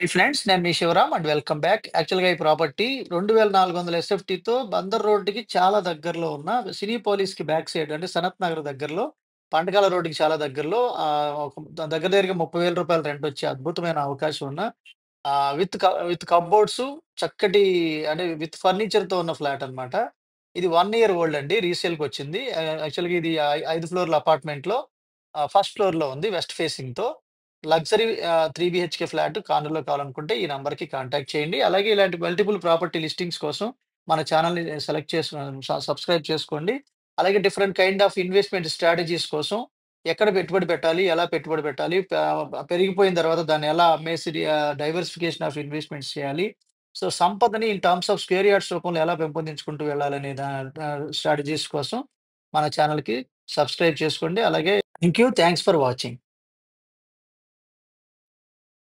Hi friends, నేను మీ Shivaram and welcome back. యాక్చువల్‌గా ఈ ప్రాపర్టీ 2400 ఎస్ఎఫ్టీతో బందర్ రోడ్డుకి చాలా దగ్గరలో ఉన్న సినీపోలిస్‌కి బ్యాక్ సైడ్ అంటే సనత్ నగర్ దగ్గరలో, పంటకాల రోడ్డుకి చాలా దగ్గరలో ఒక దగ్గర దగ్గరగా రూ. 30,000 రెంటొచ్చే అద్భుతమైన అవకాశం ఉన్న విత్ కప్‌బోర్డ్సు చక్కటి అంటే విత్ ఫర్నిచర్‌తో ఉన్న ఫ్లాట్ అన్నమాట. ఇది 1 ఇయర్ ఓల్డ్ అండి. రీసేల్‌కొచ్చింది. యాక్చువల్‌గా ఇది 5 ఫ్లోర్ల అపార్ట్మెంట్‌లో ఫస్ట్ ఫ్లోర్‌లో ఉంది వెస్ట్ ఫేసింగ్‌తో. లగ్జరీ 3 బీహెచ్‌కే ఫ్లాట్ కార్నర్‌లో కావాలనుకుంటే ఈ నంబర్‌కి కాంటాక్ట్ చేయండి. అలాగే ఇలాంటి మల్టిపుల్ ప్రాపర్టీ లిస్టింగ్స్ కోసం మన ఛానెల్‌ని సెలెక్ట్ చేసు సబ్స్క్రైబ్ చేసుకోండి. అలాగే different kind of investment strategies కోసం ఎక్కడ పెట్టుబడి పెట్టాలి? ఎలా పెట్టుబడి పెట్టాలి? పెరిగిపోయిన తర్వాత దాన్ని ఎలా అమ్మేసి డైవర్సిఫికేషన్ ఆఫ్ ఇన్వెస్ట్‌మెంట్స్ చేయాలి? సో, సంపదని in terms of square yards రూపంలో ఎలా పెంపొందించుకుంటూ వెళ్ళాలనే స్ట్రాటజీస్ కోసం మన ఛానెల్‌కి సబ్స్క్రైబ్ చేసుకోండి. అలాగే thank you. Thanks for watching.